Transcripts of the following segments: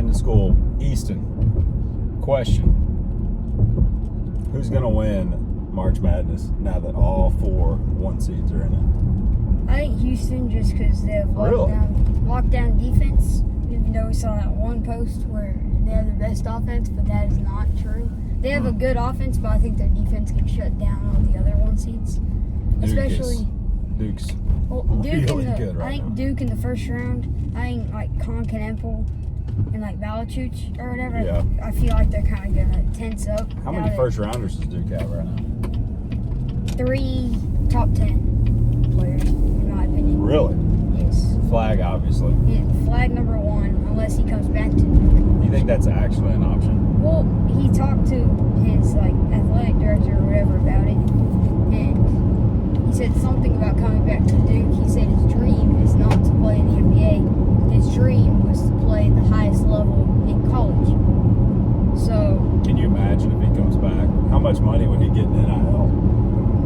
Magnet School, Easton. Question. Who's going to win March Madness now that all 4 1 seeds are in it? I think Houston, just because they have lockdown defense. Even though we saw that one post where they have the best offense, but that is not true. They have a good offense, but I think their defense can shut down all the other 1 seeds. Especially Duke's Duke really good right I think now. Duke in the first round. I think like Konkanempel and like Balachuch or whatever. Yeah. I feel like they're kind of gonna tense up. How many first rounders does Duke have right now? 3 top 10 players, in my opinion. Really? Yes. Flag, obviously. Yeah, flag number 1, unless he comes back to Duke. You think that's actually an option? Well, he talked to his like athletic director or whatever about it, and he said something about coming back to Duke. He said his dream is not to play in the NBA. His dream was to play at the highest level in college. So, Can you imagine if he comes back? How much money would he get in NIL?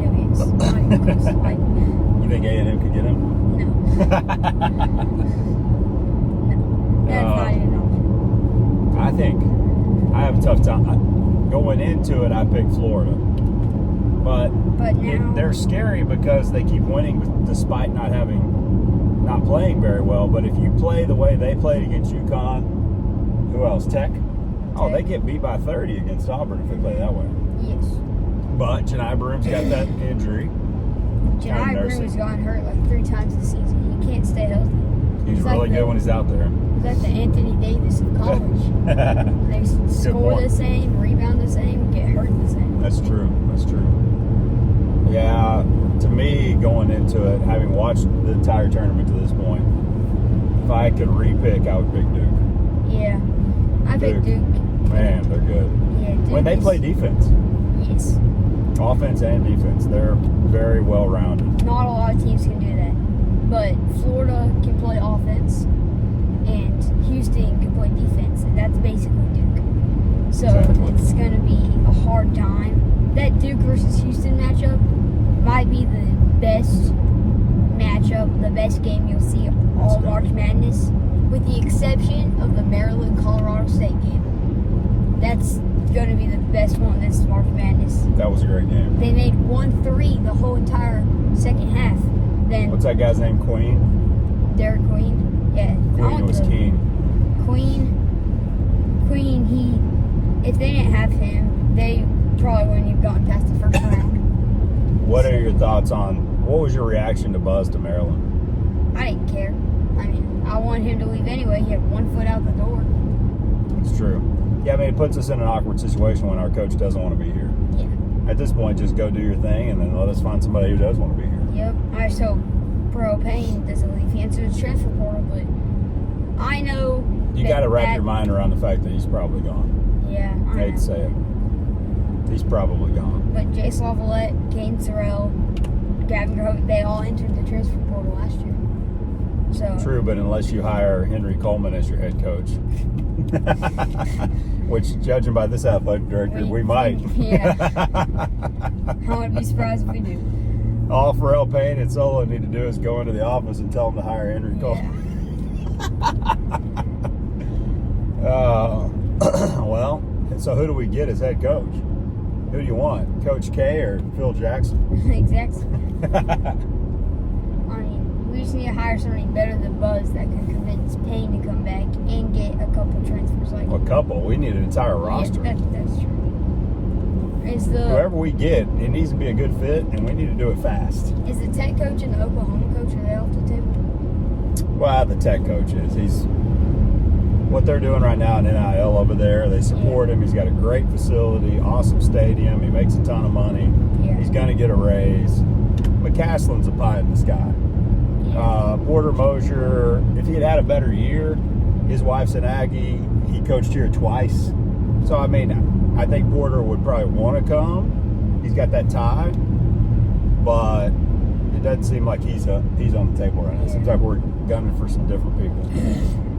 millions. Not even close. Like, You think A&M could get him? no. No. That's not even an option. I think I have a tough time. Going into it, I picked Florida. But now, they're scary because they keep winning despite not playing very well. But if you play the way they played against UConn, who else? Tech? Oh, they get beat by 30 against Auburn if they play that way. yes. But Janai Broom's got that injury. Janai Broom's gotten hurt like 3 times this season. He can't stay healthy. He's really good when he's out there. He's like the Anthony Davis of college. They score point. the same, rebound the same, get hurt the same. That's true. That's true. Yeah, to me, going into it, having watched the entire tournament to this point, if I could re-pick, I would pick Duke. Yeah. I picked Duke. Man, they're good. Yeah, Duke When they play defense, yes. offense and defense, they're very well-rounded. Not a lot of teams can do that. But Florida can play offense, and Houston can play defense, and that's basically Duke. So Exactly. it's going to be a hard time. That Duke versus Houston matchup might be the best matchup, the best game you'll see all March Madness, with the exception of the Maryland-Colorado State game. That's going to be the best one this March Madness. That was a great game. They made 1-3 the whole entire second half. Then What's that guy's name? Queen? Derek Queen. Yeah. Queen was king. Queen, if they didn't have him, they probably wouldn't have gotten past the first round. What are your thoughts on, what was your reaction to Buzz to Maryland? I didn't care. I mean, I wanted him to leave anyway. He had 1 foot out the door. It's true. Yeah, I mean, it puts us in an awkward situation when our coach doesn't want to be here. Yeah. At this point, just go do your thing and then let us find somebody who does want to be here. Yep. I just hope Bro Payne doesn't leave. He answered the transfer portal, but I know You got to wrap your mind around the fact that he's probably gone. Yeah, I hate to say it. He's probably gone. But Jace Lavalette, Kane Sorrell, Gavin Groh, they all entered the transfer portal last year. So True, but unless you hire Henry Coleman as your head coach, which, judging by this athletic director, we might. Yeah. I wouldn't be surprised if we do. All Pharrell Payne and Solo need to do is go into the office and tell them to hire Henry Coleman. Well, so who do we get as head coach? Who do you want, Coach K or Phil Jackson? Exactly. I mean, we just need to hire somebody better than Buzz that can convince Payne to come back and get a couple transfers. Like A couple. We need an entire roster. Yeah, that's true. Whoever we get, it needs to be a good fit, and we need to do it fast. Is the Tech coach and the Oklahoma coach, are they off the table? Well, the Tech coach is. What they're doing right now in NIL over there, they support him. He's got a great facility, awesome stadium. He makes a ton of money. Yeah. He's going to get a raise. McCaslin's a pie in the sky. Yeah. Porter Mosier, if he had had a better year, his wife's an Aggie. He coached here twice. So, I mean, I think Porter would probably want to come. He's got that tie. But it doesn't seem like he's on the table right now. It seems like we're gunning for some different people.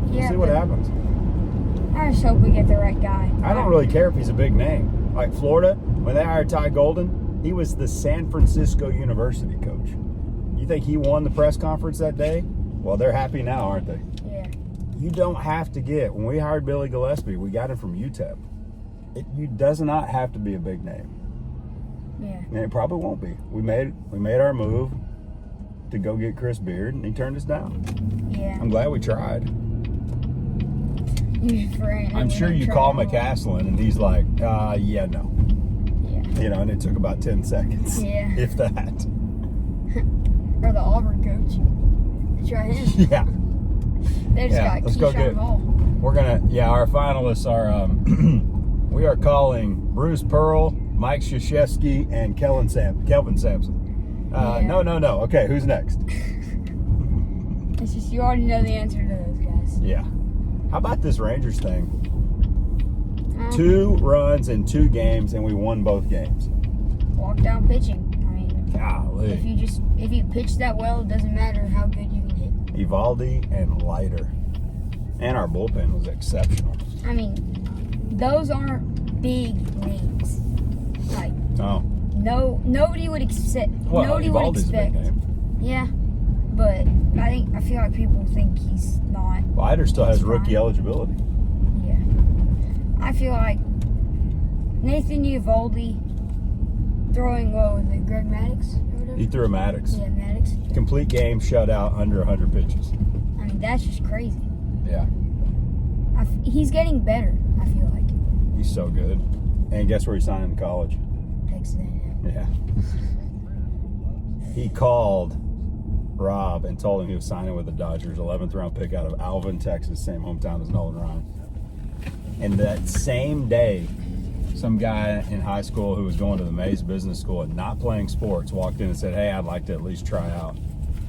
We'll see what happens. I just hope we get the right guy. I don't really care if he's a big name. Like Florida, when they hired Ty Golden, he was the San Francisco University coach. You think he won the press conference that day? Well, they're happy now, aren't they? Yeah. You don't have to get. When we hired Billy Gillespie, we got him from UTEP. You does not have to be a big name. Yeah. And it probably won't be. We made our move to go get Chris Beard, and he turned us down. Yeah. I'm glad we tried. I'm sure you call McCaslin, and he's like, yeah, no. Yeah. You know, and it took about 10 seconds. Yeah. If that. Or the Auburn coach. Try him. Yeah. They just got let's go get. We're gonna. Yeah, our finalists are. We are calling Bruce Pearl, Mike Krzyzewski, and Kelvin Sampson. No. Okay, who's next? It's just you already know the answer to those guys. Yeah. How about this Rangers thing? 2 runs in 2 games, and we won both games. Walk down pitching. I mean, golly. If you pitch that well, it doesn't matter how good you can hit. Evaldi and Leiter. And our bullpen was exceptional. I mean, those aren't big names. Like, nobody would expect. Well, nobody would Evaldi's expect. a big name. Yeah, but I feel like people think he's not. Leiter still has rookie eligibility. Yeah, I feel like Nathan Evaldi throwing what was it, Greg Maddux or whatever? He threw a Maddux. Yeah, Maddux. Complete game shutout under 100 pitches. I mean, that's just crazy. Yeah. He's getting better, I feel like. He's so good. And guess where he signed in college? Texas A&M. Yeah. He called Rob and told him he was signing with the Dodgers, 11th round pick out of Alvin, Texas, same hometown as Nolan Ryan. And that same day, some guy in high school who was going to the Mays Business School and not playing sports walked in and said, hey, I'd like to at least try out.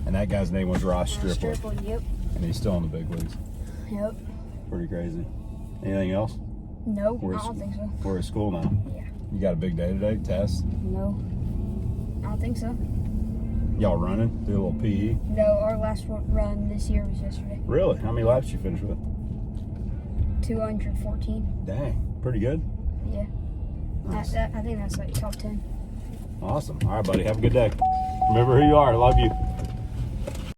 And that guy's name was Ross Stripling. Yep. And he's still in the big leagues. Yep. Pretty crazy. Anything else? No, I don't think so. We're at school now. Yeah. You got a big day today? Test? No. I don't think so. Y'all running? Do a little PE? No, our last run this year was yesterday. Really? How many laps did you finish with? 214. Dang. Pretty good. Yeah. Nice. I think that's like top 10. Awesome. All right, buddy. Have a good day. Remember who you are. Love you.